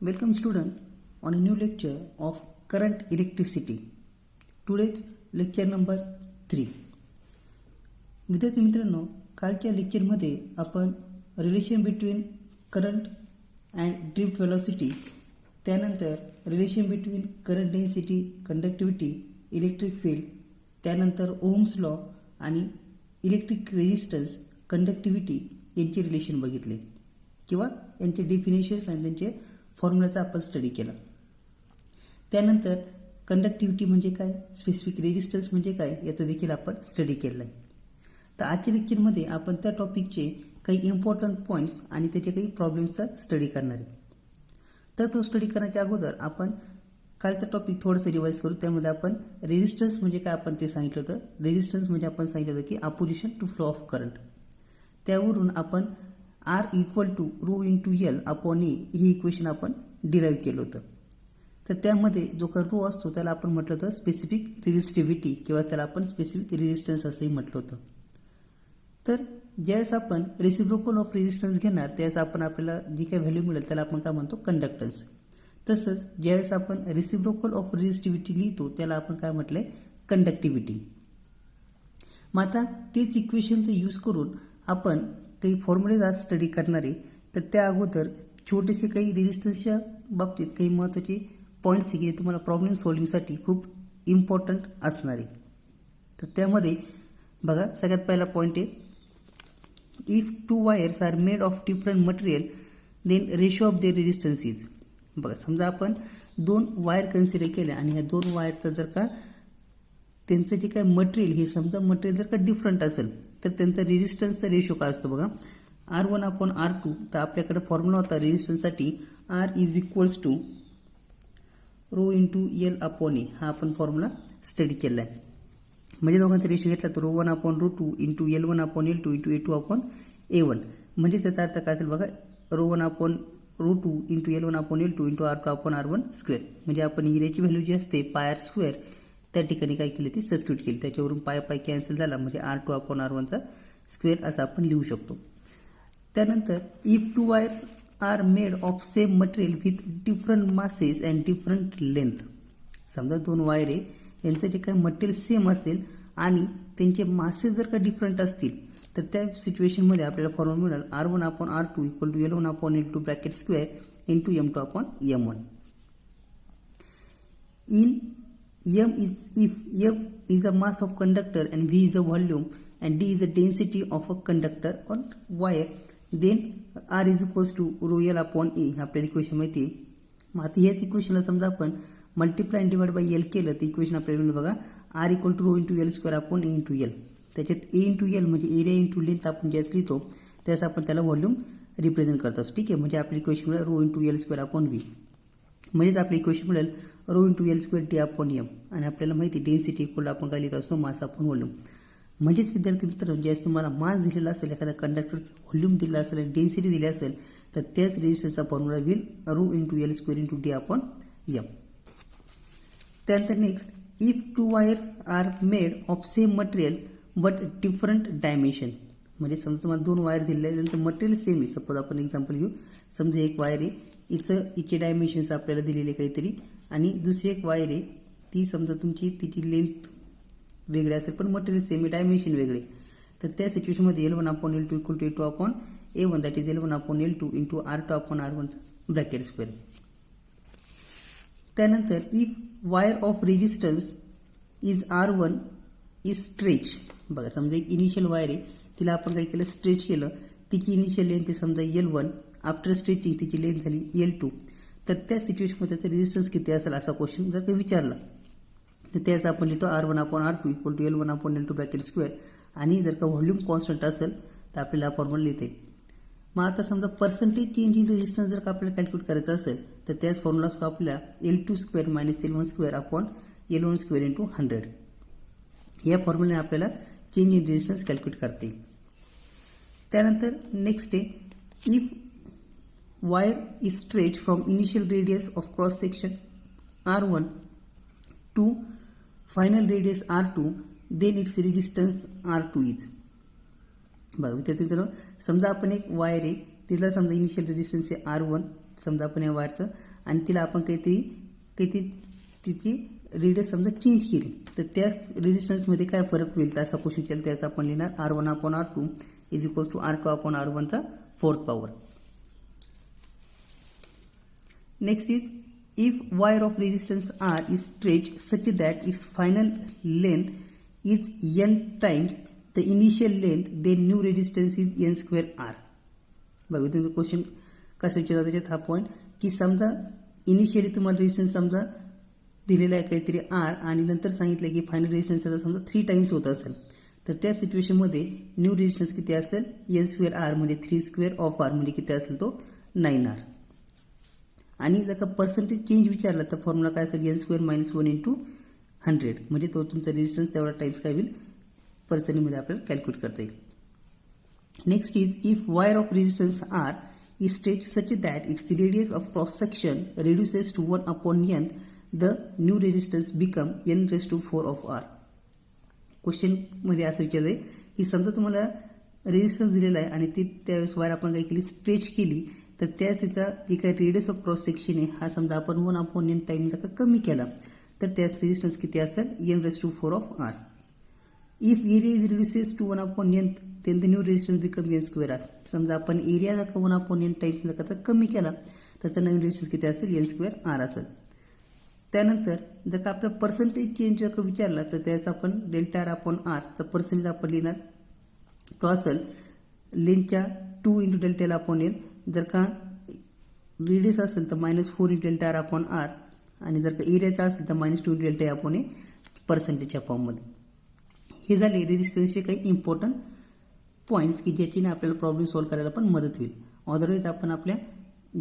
Welcome student on a new lecture of current electricity. Today's lecture number 3. विद्यार्थी मित्रांनो, कालच्या लेक्चरमध्ये आपण relation between current and drift velocity, त्यानंतर relation between current density, conductivity, electric field, त्यानंतर Ohm's law आणि electric resistance, conductivity यांचे relation बघितले किंवा यांचे डेफिनेशन्स आणि त्यांचे फॉर्म्युलाचा आपण स्टडी केला. त्यानंतर कंडक्टिव्हिटी म्हणजे काय, स्पेसिफिक रेजिस्टन्स म्हणजे काय याचा देखील आपण स्टडी केला आहे. तर आजच्या लेक्चरमध्ये आपण त्या टॉपिकचे काही इम्पॉर्टंट पॉईंट्स आणि त्याचे काही प्रॉब्लेम्सचा स्टडी करणार आहे. तर तो स्टडी करण्याच्या अगोदर आपण कालचा टॉपिक थोडंसं रिवाईज करू. त्यामध्ये आपण रेजिस्टन्स म्हणजे काय आपण ते सांगितलं होतं. रेजिस्टन्स म्हणजे आपण सांगितलं होतं की opposition to flow of current. त्यावरून आपण R equal to rho into L upon E ही इक्वेशन आपण डिराईव्ह केलं होतं. तर त्यामध्ये जो का रो असतो त्याला आपण म्हटलं होतं स्पेसिफिक रेजिस्टिव्हिटी किंवा त्याला आपण स्पेसिफिक रेजिस्टन्स असंही म्हटलं होतं. तर ज्यावेळेस आपण रेसिप्रोकल ऑफ रेजिस्टन्स घेणार त्यावेळेस आपण आपल्याला जी काही व्हॅल्यू मिळेल त्याला आपण काय म्हणतो, कंडक्टन्स. तसंच ज्यावेळेस आपण रेसिप्रोकल ऑफ रेजिस्टिव्हिटी लिहितो त्याला आपण काय म्हटलंय, कंडक्टिव्हिटी. मग आता तेच इक्वेशनचं यूज करून आपण काही फॉर्म्युलेज आज स्टडी करणार आहे. तर त्या अगोदर छोटेसे काही रेजिस्टन्सच्या बाबतीत काही महत्त्वाचे पॉईंट्स आहे की तुम्हाला प्रॉब्लेम सॉल्विंगसाठी खूप इम्पॉर्टंट असणार आहे. तर त्यामध्ये बघा, सगळ्यात पहिला पॉईंट आहे, if two wires are made of different material then ratio of their resistance is. बघा, समजा आपण दोन वायर कन्सिडर केल्या आणि ह्या दोन वायरचं जर का त्यांचं जे काय मटेरियल हे समजा मटेरियल जर का डिफरंट असेल तर त्यांचा रेजिस्टन्सचा रेशो काय असतो बघा, R1 अपॉन R2. तर आपल्याकडे फॉर्म्युला होता रेजिस्टन्ससाठी R is equals to rho into L upon a. हा आपण फॉर्म्युला स्टडी केला आहे. म्हणजे दोघांचा रेशो घेतला तर rho 1 upon rho 2 into L1 upon L2 into A2 upon A1. म्हणजे त्याचा अर्थ काय असेल बघा, rho 1 upon rho 2 into L1 upon L2 into R2 upon R1 square. म्हणजे आपण इरेची व्हॅल्यू जी असते पाय आर स्क्वेअर त्या ठिकाणी काय केली, ती सबस्टिट्यूट केली. त्याच्यावरून पाय पाय कॅन्सल झाला म्हणजे R2 अपॉन R1चा स्क्वेअर असं आपण लिहू शकतो. त्यानंतर if two wires are made of same material with different masses and different length. समजा दोन वायर आहे, यांचं जे काही मटेरियल सेम असेल आणि त्यांचे मासेस जर का डिफरंट असतील तर त्या सिच्युएशनमध्ये आपल्याला फॉर्म्युला मिळेल R1 upon R2 equal to L1 upon L2 bracket square into M2 upon M1. In M is a mass of conductor and V is a volume and D is the density of a conductor on wire, then R is equals to rho L upon A. आपल्याला equation माहिती आहे. मग आता ह्याच इक्वेशनला समजा आपण multiply and divide by L केलं तर इक्वेशन आपल्याला मिळेल बघा, R equal to rho into L square upon A into L. त्याच्यात ए इंटू एल म्हणजे एरिया इंटू लेंथ आपण ज्यास लिहितो त्यास आपण त्याला व्हॉल्यूम रिप्रेझेंट करत असतो. ठीक आहे, म्हणजे आपली इक्वेशन मिळेल rho into L square upon V. म्हणजेच आपली इक्वेशन मिळेल rho into L square D upon M. आणि आपल्याला माहिती डेन्सिटी इक्वल आपण काय लिहित असतो, मास अपॉन व्हॉल्यूम. म्हणजेच विद्यार्थी मित्रांनो, ज्यावेळेस तुम्हाला मास दिलेला असेल, एखाद्या कंडक्टरचं व्हॉल्यूम दिलं असेल आणि डेन्सिटी दिली असेल तर त्याच रेजिस्टन्सचा फॉर्म्युला होईल rho into L square into d upon m. त्यानंतर next, if two wires are made of same material but different dimension. म्हणजे समजा तुम्हाला दोन वायर दिलेले आहे त्यांचं मटेरियल सेम आहे. सपोज आपण एक्झाम्पल घेऊ, समजा एक वायर आहे, इचे डायमेन्शन्स आपल्याला दिलेले काहीतरी, आणि दुसरी एक वायर आहे ती समजा तुमची तिची लेंथ वेगळी असेल पण मटेरियल सेम आहे, डायमेन्शन वेगळे. तर त्या सिच्युएशनमध्ये L1 upon L2 equal to A2 upon A1 that is L1 upon L2 into R2 upon R1चा ब्रॅकेट स्क्वेअर. त्यानंतर if wire of resistance is R1 is stretch. बघा, समजा एक इनिशियल वायर आहे, तिला आपण काय केलं, स्ट्रेच केलं. तिची इनिशियल लेंथ आहे समजा L1, आफ्टर स्ट्रेचिंग तिची लेंथ झाली L2. तर त्या सिच्युएशनमध्ये त्याचा रेजिस्टन्स किती असेल असा क्वेश्चन जर का विचारला तर त्याच आपण लिहितो R1 upon R2 equal to L1 upon L2 bracket square. आणि जर का व्हॉल्यूम कॉन्स्टंट असेल तर आपल्याला फॉर्म्युला लिहिते. मग आता समजा पर्सेंटेज चेंज इन रेजिस्टन्स जर का आपल्याला कॅल्क्युलेट करायचं असेल तर त्याच फॉर्म्युला असतो आपल्या L2 square minus L1 square upon L1 square into 100. या फॉर्म्युलाने आपल्याला चेंज इन रेजिस्टन्स कॅल्क्युलेट करते. त्यानंतर नेक्स्ट आहे, if wire is stretched from initial radius of cross section R1 to final radius R2, then its resistance R2 is. बघा विद्यार्थी मित्रांनो, समजा आपण एक वायर आहे, तिला समजा इनिशियल रेजिस्टन्स आहे R1 समजा आपण या वायरचं आणि तिला आपण काहीतरी तिची रेडियस समजा चेंज केली तर त्या रेजिस्टन्समध्ये काय फरक होईल तर असा क्वेश्चन विचारला त्याचा आपण लिहिणार R1/R2 is equals to R2/R1 चा 4th power. Next is if wire of resistance R is stretched such that its final length is n times the initial length, then new resistance is n square R. बघा तुम्ही question कसं विचारला त्याच्यात हा point की समजा initially तुम्हाला resistance समजा दिलेला आहे काहीतरी R आणि नंतर सांगितलं की फायनल रेजिस्टन्स त्याचा समजा 3 टाइम्स होत असेल तर त्या सिच्युएशनमध्ये न्यू रेजिस्टन्स किती असेल n स्क्वेअर R म्हणजे 3 स्क्वेअर ऑफ R म्हणजे किती असेल तो 9R. आणि जर का पर्सेंटेज चेंज विचारला तर फॉर्म्युला काय असेल n स्क्वेअर मायनस 1 इंटू 100 म्हणजे तो तुमचा रेजिस्टन्स तेवढा टाइम्स काय होईल पर्सेंटेजमध्ये आपल्याला कॅल्क्युलेट करता येईल. Next is if wire of resistance R is stretched such that its radius of cross section reduces to 1/n, the new resistance become n raised to 4 of R. Question मध्ये असं विचारलंय की समजा तुम्हाला रेजिस्टन्स दिलेला आहे आणि ती त्यावेळेस वायर आपण काय केली स्ट्रेच केली तर त्याचा जे काही रेडियस ऑफ क्रॉस सेक्शन आहे हा समजा आपण 1/n टाइम जर कमी केला तर त्याच रेजिस्टन्स किती असेल n raised to 4 of R. If area is reduces to 1/n then the new resistance becomes n square R. समजा आपण एरिया जर का 1/n टाइम जर का कमी केला त्याचा नवीन रेजिस्टन्स किती असेल n स्क्वेअर R असेल. त्यानंतर जर का आपला पर्सेंटेज चेंज जर का विचारला तर त्याचा आपण डेल्टा R/R चा पर्सेंटेज आपण लिहिणार तो असेल लेंथच्या 2 इंटू डेल्टा L/L. जर का रेडियस असेल तर -4 इंटू डेल्टा R/R आणि जर का एरियाचा असेल तर -2 इंटू डेल्टा A/A पर्सेंटेजच्या फॉर्ममध्ये. हे झाले रेजिस्टन्सचे काही इम्पॉर्टंट पॉईंट्स की ज्याच्याने आपल्याला प्रॉब्लेम सॉल्व्ह करायला पण मदत होईल. अदरवाईज आपण आपल्या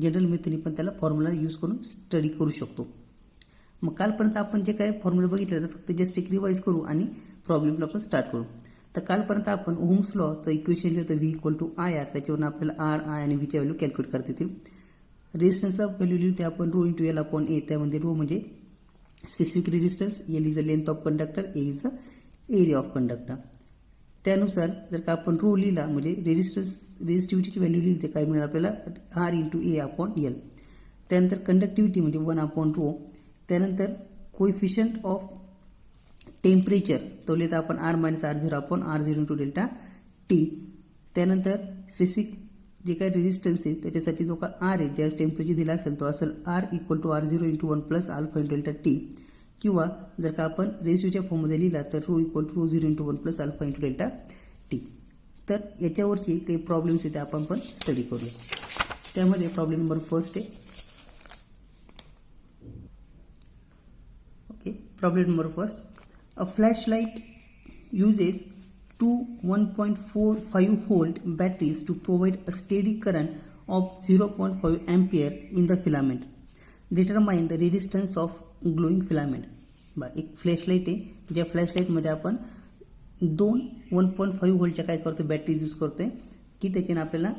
जनरल मेथडने पण त्याला फॉर्म्युला यूज करून स्टडी करू शकतो. मग कालपर्यंत आपण जे काही फॉर्म्युला बघितलं तर फक्त जस्ट एक रिवाईज करू आणि प्रॉब्लेमला आपण स्टार्ट करू. तर कालपर्यंत आपण ओहम्स लॉचं इक्वेशन लिहितो V = IR त्याच्यावरून आपल्याला R, I आणि Vच्या व्हॅल्यू कॅल्क्युलेट करता येतील. रेजिस्टन्सचा व्हॅल्यू लिहितो आपण ρ × L/A त्यामध्ये ρ म्हणजे specific resistance, L is the length of conductor, A is the area of conductor. त्यानुसार जर का आपण ρ लिहिला म्हणजे रेजिस्टिव्हिटीची व्हॅल्यू लिहिली तर काय मिळेल आपल्याला R × A/L. त्यानंतर कंडक्टिव्हिटी म्हणजे 1/ρ. त्यानंतर कोएफिशियंट ऑफ टेम्परेचर तो लिहिता आपण R - R0/R0 into delta T. त्यानंतर स्पेसिफिक जे काही रेजिस्टन्स आहे त्याच्यासाठी जो का R आहे ज्या टेम्परेचर दिला असेल तो असेल R = R0 into 1 + α into delta T. किंवा जर का आपण रेशिओच्या फॉर्ममध्ये लिहिला तर ρ = ρ0 इंटू 1 + α इंटू डेल्टा T. तर याच्यावरची काही प्रॉब्लेम्स आहेत आपण पण स्टडी करूया. त्यामध्ये प्रॉब्लेम नंबर फर्स्ट आहे. Okay, problem number first. A flashlight uses two 1.45 volt batteries to provide a steady current of 0.5 ampere in the filament. Determine the resistance of glowing filament. एक flashlight आहे ज्या फ्लॅशलाइटमध्ये आपण 1.5 व्होल्टच्या काय करतो बॅटरीज यूज करतोय की त्याच्याने आपल्याला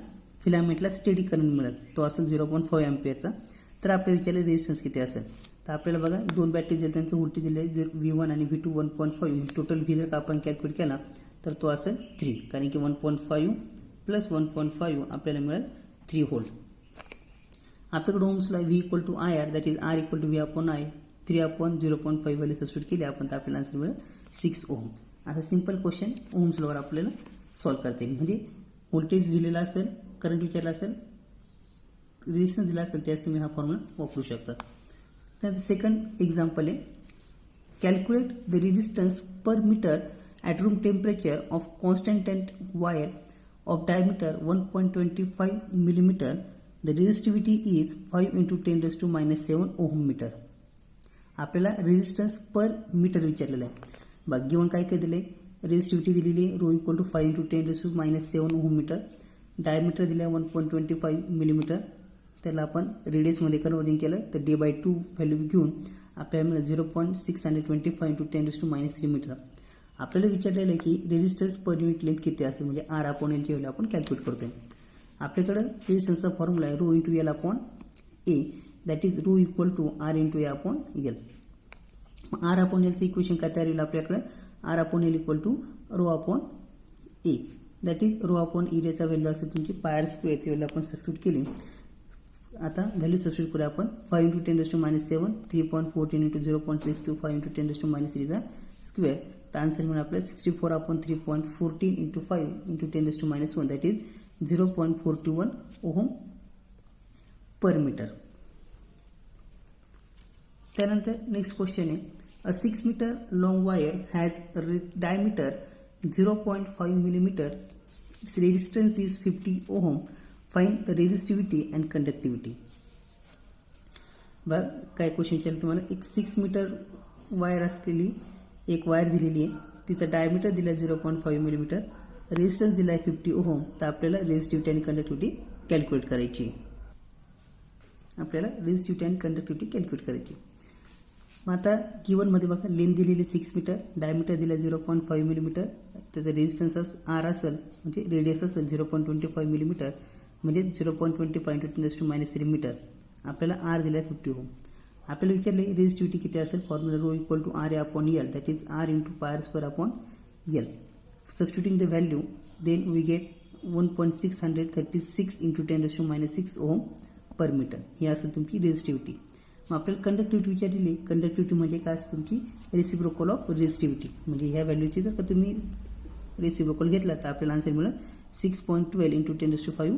फिलामेंटला स्टेडी करंट मिळेल तो असेल 0.5 अँपिअरचा. तर आपल्याला विचारले रेजिस्टन्स किती असेल तर आपल्याला बघा दोन बॅटरीज आहेत त्यांचं व्होल्टेज दिले V1 आणि V2 1.5 टोटल V जर का आपण कॅल्क्युलेट केला तर तो असेल 3 कारण की 1.5 + 1.5 आपल्याला मिळेल 3 व्होल्ट. आपल्याकडे ओम्सला V = IR that is R = V/I 3/0.5 value substitute केली आपण तर आपल्याला आन्सर मिळेल 6 ओम. असा सिंपल क्वेश्चन ओम्स लॉवर आपल्याला सॉल्व्ह करता येईल. म्हणजे व्होल्टेज दिलेला असेल, करंट विचारला असेल, रेजिस्टन्स दिला असेल त्याच तुम्ही हा फॉर्म्युला वापरू शकता. त्यानंतर सेकंड एक्झाम्पल आहे calculate the resistance per metre at room temperature of constant wire of diameter 1.25 millimetre. The resistivity is 5 × 10⁻⁷ ohm metre. आपल्याला रेजिस्टन्स पर मीटर विचारलेला आहे. बघ गिवन काय काय दिले रेजिस्टिव्हिटी दिलेली आहे ρ = 5 × 10⁻⁷ ओहम मीटर. डायमीटर दिला 1.25 मिलीमीटर. त्याला आपण रेडियसमध्ये कन्वर्टिंग केलं तर D/2 व्हॅल्यू घेऊन आपल्याला मिळेल 0.625 × 10⁻³ मीटर. आपल्याला विचारलेलं आहे की रेजिस्टन्स पर युनिट लेंथ किती असेल म्हणजे R/L ची व्हॅल्यू आपण कॅल्क्युलेट करतोय. आपल्याकडे रेजिस्टन्सचा फॉर्म्युला आहे ρ × L/A that is ρ = R × A/L. R/Lचं इक्वेशन काय तयार होईल आपल्याकडे R/L = ρ/A that is ρ/एरियाचा value असेल तुमची πr² ची व्हॅल्यू आपण सबस्टिट्यूट केली आता व्हॅल्यू सबस्टिट्यूट करूया आपण. 5 इंटू 10⁻⁷, 3.14 इंटू 0.62, 5 इंटू 10⁻³ स्क्वेअर. तर आन्सर मिळेल आपल्याला 64/3.14 into 5 into 10⁻⁴ that is 0.41 ohm per metre. त्यानंतर नेक्स्ट क्वेश्चन आहे, a 6 metre long wire has diameter 0.5 millimetre. Its resistance is 50 ohm. Find the resistivity and conductivity. बघा काय question विचारलं तुम्हाला. एक 6 मीटर वायर असलेली एक वायर दिलेली आहे, तिचा डायमीटर दिला 0.5 मिलीमीटर, रेजिस्टन्स दिला आहे 50 ओहम. तर आपल्याला रेजिस्टिव्हिटी आणि कंडक्टिव्हिटी कॅल्क्युलेट करायची आहे. मग आता गिवनमध्ये बघा लेंथ दिलेली 6 मीटर, डायमीटर दिला 0.5 मिलीमीटर, त्याचा रेजिस्टन्स आर असेल म्हणजे रेडियस असेल 0.25 मिलीमीटर म्हणजे 0.25 इंटू 10⁻³ मीटर. आपल्याला आर दिला 50 ओहम. आपल्याला विचारले रेजिस्टिव्हिटी किती असेल. Formula rho equal to R upon L that is R into pi r square upon L. Substituting the value then we get 1.636 into 10⁻⁶ ohm per metre. ही असेल तुमची रेजिस्टिव्हिटी. मग आपल्याला कंडक्टिव्हिटी विचारलेली. कंडक्टिव्हिटी म्हणजे काय असते तुमची रेसिप्रोकल ऑफ रेजिस्टिव्हिटी. म्हणजे ह्या व्हॅल्यूची जर का तुम्ही रेसिप्रोकल घेतला तर आपल्याला आन्सर मिळेल 6.12 इंटू 10⁵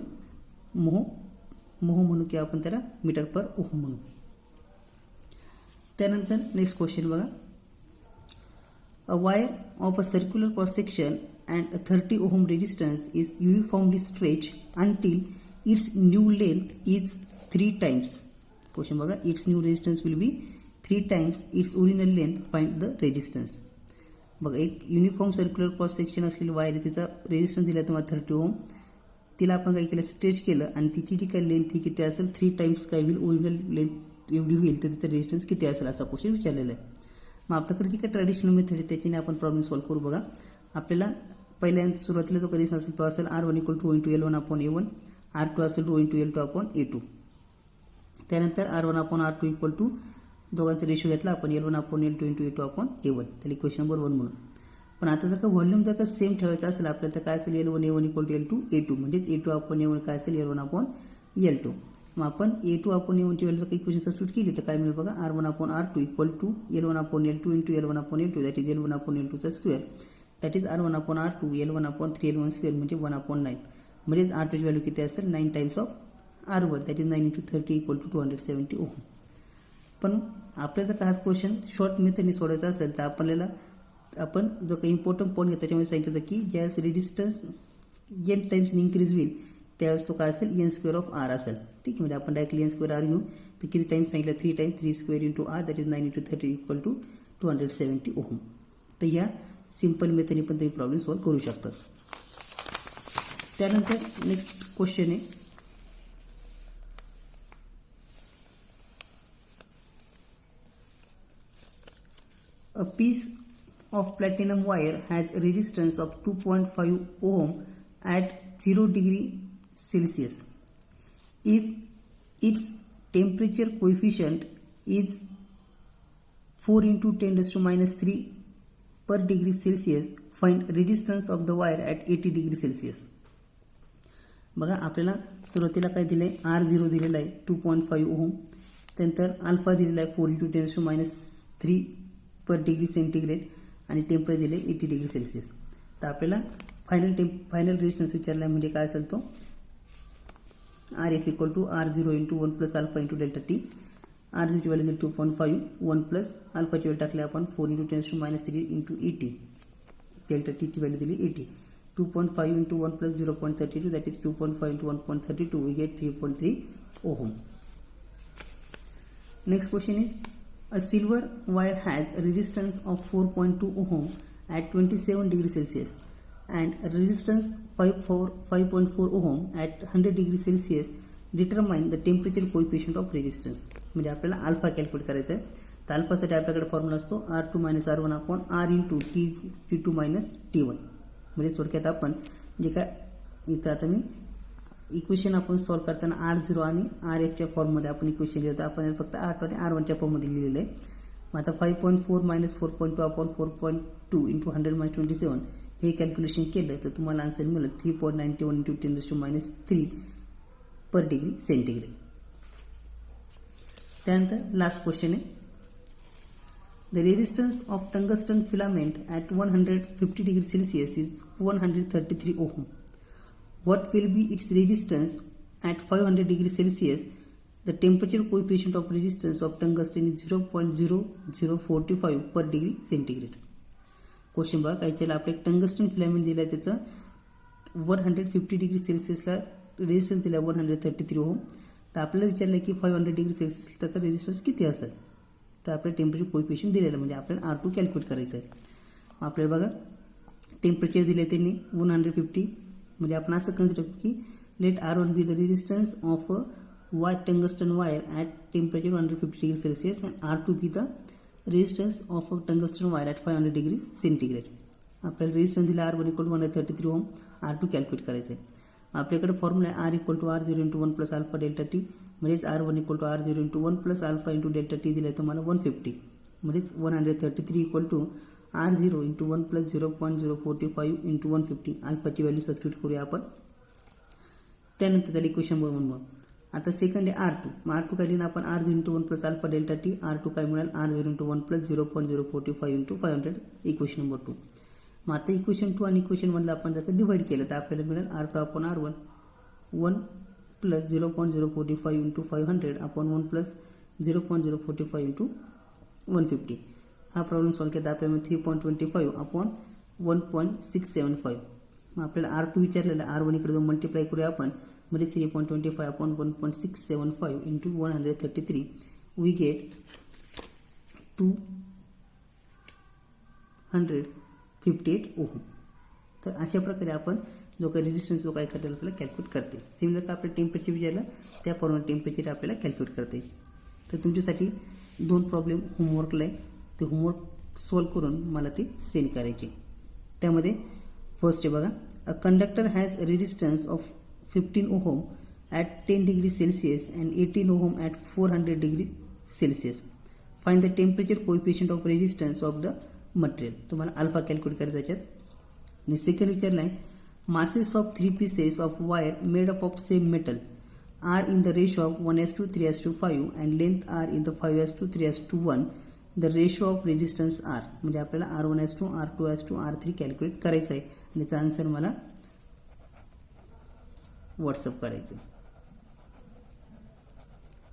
मोह म्हणू किंवा आपण त्याला मीटर पर ओहम म्हणू. त्यानंतर नेक्स्ट क्वेश्चन बघा, a wire of a circular cross section and a 30 ohm resistance is uniformly stretch until its new length is 3 times. Question बघा, its new resistance will be 3 times its original length. Find the resistance. बघा एक uniform circular cross section असलेली wire आहे, तिचा resistance दिला तुम्हाला 30 ohm. तिला आपण काय केलं स्ट्रेच केलं आणि तिची जी काही लेंथ ही किती असेल 3 टाइम्स काय होईल ओरिजिनल लेंथ एवढी होईल, तर तिचा रेजिस्टन्स किती असेल असा क्वेश्चन विचारलेला आहे. मग आपल्याकडे जी काही ट्रॅडिशनल मेथड आहे त्याच्याने आपण प्रॉब्लेम सॉल्व्ह करू. बघा आपल्याला पहिल्या सुरुवातीला जो रेजिस्टन्स असेल तो असेल R1 equal to rho into L1 upon A1, R2 असेल rho into L2 upon A2. त्यानंतर R1 upon R2 equal to दोघांचा रेशो घेतला आपण L1 upon L2 into A2 upon A1. त्याला इक्वेशन नंबर 1 म्हणून. पण आता जर का व्हॉल्यूम जर का सेम ठेवायचं असेल आपल्याला तर काय असेल L1 A1 equal to L2 A2 म्हणजेच A2 अपॉन A1 काय असेल L1 अपॉन L2. मग आपण A2 अपॉन A1 ची व्हॅल्यू जर इक्वेशन सबस्टिट्यूट केली तर काय मिळेल बघा, R1 upon R2 equal to L1 upon L2 into L1 upon L2 that is L1 upon L2 चा square that is R1 upon R2 L1 upon 3L1 square म्हणजे 1 upon 9 म्हणजेच R2 ची value किती असेल 9 times of R1 that is 9 into 30 equal to 270 ohm. पण आपल्याला जर का हा क्वेश्चन शॉर्ट मेथडने सोडायचा असेल तर आपण जो काही इम्पॉर्टंट पॉईंट घेतो त्याच्यामध्ये सांगितलं की ज्यावेळेस रेजिस्टन्स n टाइम्स इन्क्रीज होईल त्यावेळेस तो काय असेल n स्क्वेअर ऑफ R असेल. ठीक आहे, म्हणजे आपण डायरेक्टली n स्क्वेअर R घेऊ तर किती टाइम्स सांगितलं 3 times 3 square into R that is 9 into 30 equal to 270 ohm. तर या सिम्पल मेथडने पण तुम्ही प्रॉब्लेम सॉल्व्ह करू शकता. त्यानंतर नेक्स्ट क्वेश्चन आहे, a piece of platinum wire has a resistance of 2.5 ohm at 0 degree Celsius. If its temperature coefficient is 4 into 10⁻³ per degree Celsius, find resistance of the wire at 80 degree Celsius. बघा आपल्याला सुरुवातीला काय दिलंय R0 दिलेला आहे 2.5 ohm, त्यानंतर alpha दिलेला आहे 4 into 10⁻³ पर डिग्री सेंटीग्रेड आणि टेम्परेचर दिले 80 डिग्री सेल्सिअस. तर आपल्याला फायनल रेजिस्टन्स विचारला म्हणजे काय असेल तो RF equal to R0 into 1 plus alpha into delta T. R0 ची व्हॅल्यू दिली 2.5, 1 प्लस अल्फाची व्हॅल्यू टाकली आपण 4 इंटू 10⁻³ इंटू 80, डेल्टा टीची व्हॅल्यू दिली 80. 2.5 into 1 plus 0.32 that is 2.5 into 1.32 we get 3.3 ohm. Next question is, a silver wire has a resistance of 4.2 ohm at 27 degree Celsius and a resistance 5.4 ohm at 100 degree Celsius. Determine the temperature coefficient of resistance. म्हणजे आपल्याला alpha calculate करायचा आहे. तर अल्फासाठी आपल्याकडे formula असतो R2 minus R1 upon R into T2 minus T1. म्हणजे थोडक्यात आपण जे काय इथं आता मी इक्वेशन आपण सॉल्व्ह करताना R0 आणि RFच्या फॉर्ममध्ये आपण इक्वेशन लिहितो. आपण फक्त R2 आणि R1च्या फॉर्ममध्ये लिहिलेलं आहे. मग आता 5.4 मायनस 4.2 अपॉन 4.2 इंटू 100-27 हे कॅल्क्युलेशन केलं तर तुम्हाला आन्सर मिळेल 3.91 इंटू 10⁻³ पर डिग्री सेंटीग्रेड. त्यानंतर लास्ट क्वेश्चन आहे, the resistance of tungsten filament at 150 degree Celsius is 133 ohm. What will be its resistance at 500 degree Celsius? The temperature coefficient of resistance of tungsten is 0.0045 per degree centigrade. Question बघा, काय केलं आपलं tungsten filament दिलं आहे, त्याचं 150 degree सेल्सिअसला resistance दिला 133 ohm. तर आपल्याला विचारलं की 500 डिग्री सेल्सिअस त्याचा रेजिस्टन्स किती असेल. तर आपल्याला टेम्परेचर कोएफिशियंट दिलेलं म्हणजे आपल्याला R2 कॅल्क्युलेट करायचं आहे. आपल्याला बघा टेम्परेचर दिले त्यांनी 150, म्हणजे आपण असं कन्सिडर करू की let R1 be the resistance of white tungsten wire at temperature 150 degree Celsius and R2 be the resistance of a tungsten wire at 500 degree centigrade. आपल्याला रेजिस्टन्स दिला R1 equal to 133 ohm, R2 calculate करायचं आहे. आपल्याकडे formula आहे R equal to R0 into 1 plus alpha delta T, म्हणजेच R1 equal to R0 into 1 plus alpha into delta T दिला आहे तुम्हाला 150, म्हणजेच 133 equal to R0 into 1 plus 0.045 into 150. अल्फाची व्हॅल्यू सबस्टिट्यूट करूया आपण. त्यानंतर त्याला इक्वेशन बनवून मग आता सेकंड आहे R2. मग R2 काय लिहिलं आपण R0 into 1 plus alpha delta T. R2 काय मिळाल R0 into 1 plus 0.045 into 500, equation number 2. मग आता इक्वेशन 2 आणि इक्वेशन 1ला आपण त्याचं डिवाइड केलं तर आपल्याला मिळेल R2 upon R1 1 plus 0.045 into 500 upon 1 plus 0.045 into 150. हा प्रॉब्लेम सॉल्व केला तर आपल्याला 3.25 अपॉन 1.675. मग आपल्याला R2 विचारलेला, R1 इकडे जाऊन मल्टिप्लाय करूया आपण, म्हणजे 3.25 upon 1.675 into 133 we get 258 ohm. तर अशा प्रकारे आपण जो काही रेजिस्टन्स जो काही करेल आपल्याला कॅल्क्युलेट करते. सिमिलर का आपलं टेम्परेचर विचारलं त्याप्रमाणे टेम्परेचर आपल्याला कॅल्क्युलेट करते. तर तुमच्यासाठी 2 प्रॉब्लेम होमवर्कला आहे, ते होमवर्क सॉल्व करून मला ते सेंड करायचे. त्यामध्ये फर्स्ट आहे बघा, a conductor has resistance of 15 ohm at 10 degree Celsius and 18 ohm at 400 degree Celsius. Find the temperature coefficient of resistance of the material. तुम्हाला अल्फा कॅल्क्युलेट करायचं याच्यात. आणि सेकंड विचारला आहे, masses of 3 pieces of wire made up of same metal are in the ratio of 1:3:5 and length are in the 5:3:1. The ratio of resistance R. म्हणजे आपल्याला R1:2, R2:2, R3 calculate करायचं आहे आणि त्याचा आन्सर मला WhatsApp करायचं.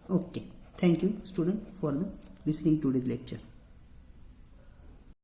Okay, thank you student for the listening today's lecture.